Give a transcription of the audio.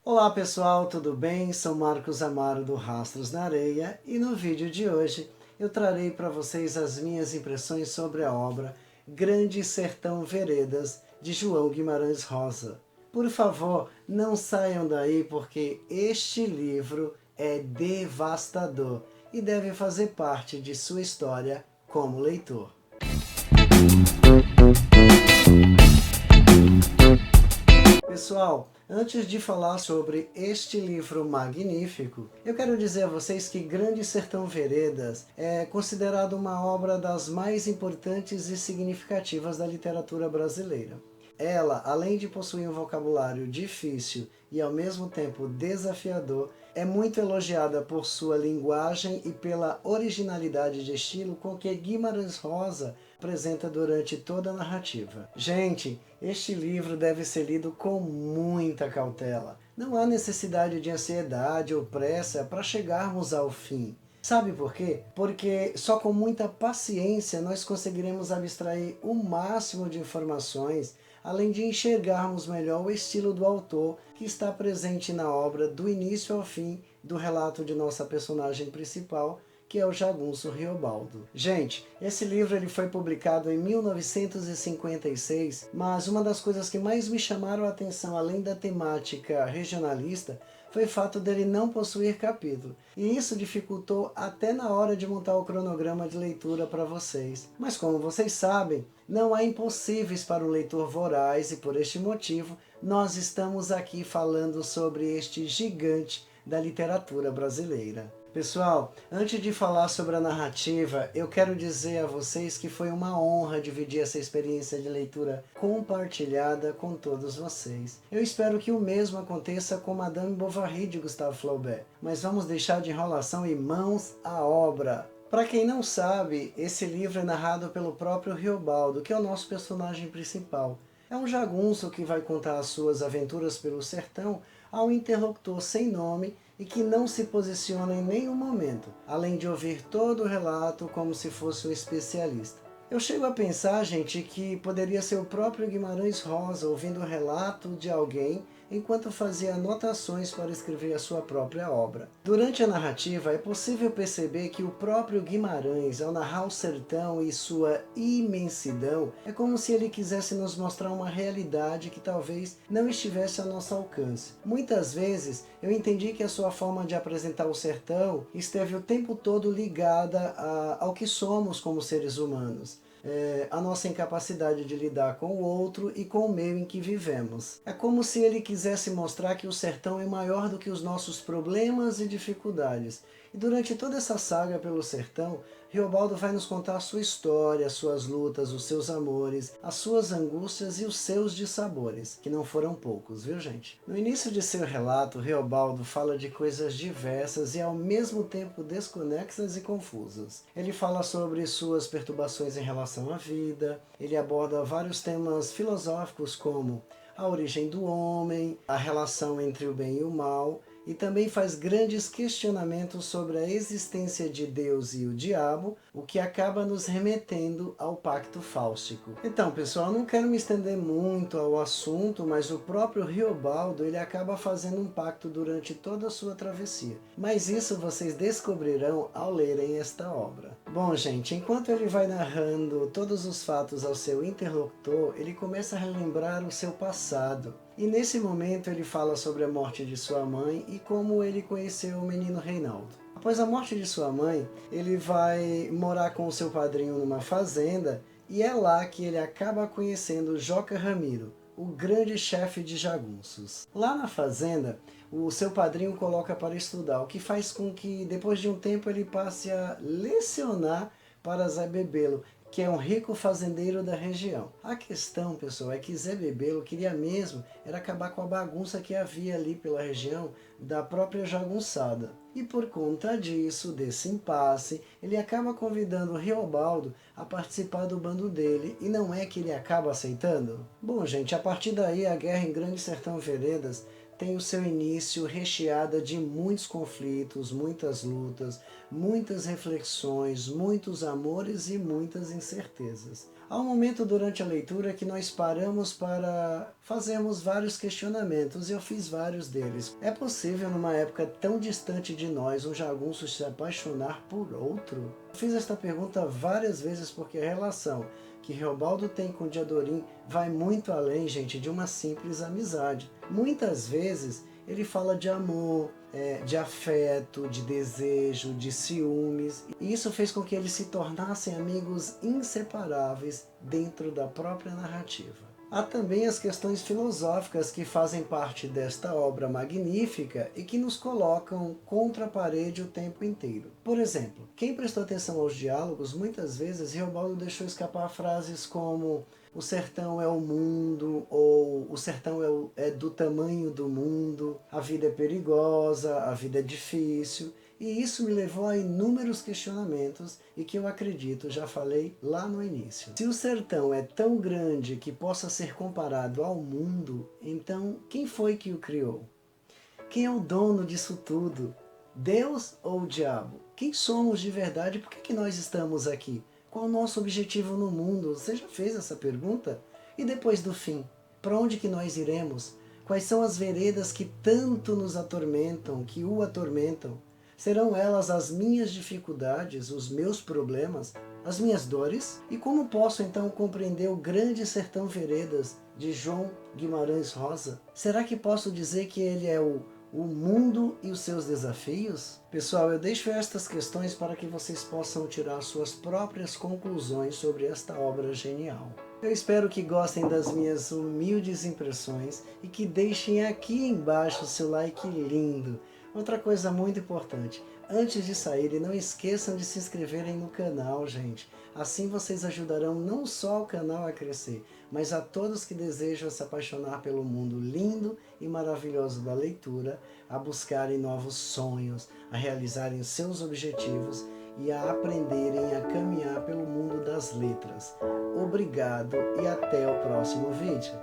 Olá pessoal, tudo bem? Sou Marcos Amaro do Rastros na Areia e no vídeo de hoje eu trarei para vocês as minhas impressões sobre a obra Grande Sertão Veredas de João Guimarães Rosa. Por favor, não saiam daí porque este livro é devastador e deve fazer parte de sua história como leitor. Pessoal, antes de falar sobre este livro magnífico, eu quero dizer a vocês que Grande Sertão Veredas é considerado uma obra das mais importantes e significativas da literatura brasileira. Ela, além de possuir um vocabulário difícil e ao mesmo tempo desafiador, é muito elogiada por sua linguagem e pela originalidade de estilo com que Guimarães Rosa apresenta durante toda a narrativa. Gente, este livro deve ser lido com muita cautela. Não há necessidade de ansiedade ou pressa para chegarmos ao fim. Sabe por quê? Porque só com muita paciência nós conseguiremos abstrair o máximo de informações, além de enxergarmos melhor o estilo do autor que está presente na obra do início ao fim do relato de nossa personagem principal, que é o jagunço Riobaldo. Gente, esse livro ele foi publicado em 1956, mas uma das coisas que mais me chamaram a atenção, além da temática regionalista, foi o fato dele não possuir capítulo. E isso dificultou até na hora de montar o cronograma de leitura para vocês. Mas como vocês sabem, não há impossíveis para o leitor voraz e por este motivo, nós estamos aqui falando sobre este gigante da literatura brasileira. Pessoal, antes de falar sobre a narrativa, eu quero dizer a vocês que foi uma honra dividir essa experiência de leitura compartilhada com todos vocês. Eu espero que o mesmo aconteça com Madame Bovary de Gustave Flaubert, mas vamos deixar de enrolação e mãos à obra. Para quem não sabe, esse livro é narrado pelo próprio Riobaldo, que é o nosso personagem principal. É um jagunço que vai contar as suas aventuras pelo sertão a um interlocutor sem nome e que não se posiciona em nenhum momento, além de ouvir todo o relato como se fosse um especialista. Eu chego a pensar, gente, que poderia ser o próprio Guimarães Rosa ouvindo o relato de alguém enquanto fazia anotações para escrever a sua própria obra. Durante a narrativa é possível perceber que o próprio Guimarães, ao narrar o sertão e sua imensidão, é como se ele quisesse nos mostrar uma realidade que talvez não estivesse ao nosso alcance. Muitas vezes eu entendi que a sua forma de apresentar o sertão esteve o tempo todo ligada ao que somos como seres humanos. A nossa incapacidade de lidar com o outro e com o meio em que vivemos. É como se ele quisesse mostrar que o sertão é maior do que os nossos problemas e dificuldades. E durante toda essa saga pelo sertão, Riobaldo vai nos contar a sua história, as suas lutas, os seus amores, as suas angústias e os seus dissabores, que não foram poucos, viu gente? No início de seu relato, Riobaldo fala de coisas diversas e ao mesmo tempo desconexas e confusas. Ele fala sobre suas perturbações em relação à vida, ele aborda vários temas filosóficos como a origem do homem, a relação entre o bem e o mal, e também faz grandes questionamentos sobre a existência de Deus e o diabo, o que acaba nos remetendo ao pacto fáustico. Então, pessoal, não quero me estender muito ao assunto, mas o próprio Riobaldo ele acaba fazendo um pacto durante toda a sua travessia. Mas isso vocês descobrirão ao lerem esta obra. Bom, gente, enquanto ele vai narrando todos os fatos ao seu interlocutor, ele começa a relembrar o seu passado. E nesse momento ele fala sobre a morte de sua mãe e como ele conheceu o menino Reinaldo. Após a morte de sua mãe, ele vai morar com o seu padrinho numa fazenda e é lá que ele acaba conhecendo Joca Ramiro, o grande chefe de jagunços. Lá na fazenda, o seu padrinho coloca para estudar, o que faz com que depois de um tempo ele passe a lecionar para Zé Bebelo, que é um rico fazendeiro da região. A questão, pessoal, é que Zé Bebelo queria mesmo era acabar com a bagunça que havia ali pela região da própria jagunçada. E por conta disso, desse impasse, ele acaba convidando Riobaldo a participar do bando dele, e não é que ele acaba aceitando? Bom, gente, a partir daí a guerra em Grande Sertão Veredas tem o seu início recheada de muitos conflitos, muitas lutas, muitas reflexões, muitos amores e muitas incertezas. Há um momento durante a leitura que nós paramos para fazermos vários questionamentos, e eu fiz vários deles. É possível, numa época tão distante de nós, um jagunço se apaixonar por outro? Eu fiz esta pergunta várias vezes porque a relação que Reobaldo tem com Diadorim vai muito além, gente, de uma simples amizade. Muitas vezes ele fala de amor, de afeto, de desejo, de ciúmes. E isso fez com que eles se tornassem amigos inseparáveis dentro da própria narrativa. Há também as questões filosóficas que fazem parte desta obra magnífica e que nos colocam contra a parede o tempo inteiro. Por exemplo, quem prestou atenção aos diálogos, muitas vezes Reobaldo deixou escapar frases como o sertão é o mundo, ou o sertão é do tamanho do mundo, a vida é perigosa, a vida é difícil. E isso me levou a inúmeros questionamentos e que eu acredito, já falei lá no início. Se o sertão é tão grande que possa ser comparado ao mundo, então quem foi que o criou? Quem é o dono disso tudo? Deus ou o diabo? Quem somos de verdade? Por que nós estamos aqui? Qual o nosso objetivo no mundo? Você já fez essa pergunta? E depois do fim? Para onde que nós iremos? Quais são as veredas que tanto nos atormentam, que o atormentam? Serão elas as minhas dificuldades, os meus problemas, as minhas dores? E como posso então compreender o Grande Sertão Veredas de João Guimarães Rosa? Será que posso dizer que ele é o mundo e os seus desafios? Pessoal, eu deixo estas questões para que vocês possam tirar suas próprias conclusões sobre esta obra genial. Eu espero que gostem das minhas humildes impressões e que deixem aqui embaixo o seu like lindo. Outra coisa muito importante, antes de saírem, não esqueçam de se inscreverem no canal, gente. Assim vocês ajudarão não só o canal a crescer, mas a todos que desejam se apaixonar pelo mundo lindo e maravilhoso da leitura, a buscarem novos sonhos, a realizarem seus objetivos e a aprenderem a caminhar pelo mundo das letras. Obrigado e até o próximo vídeo.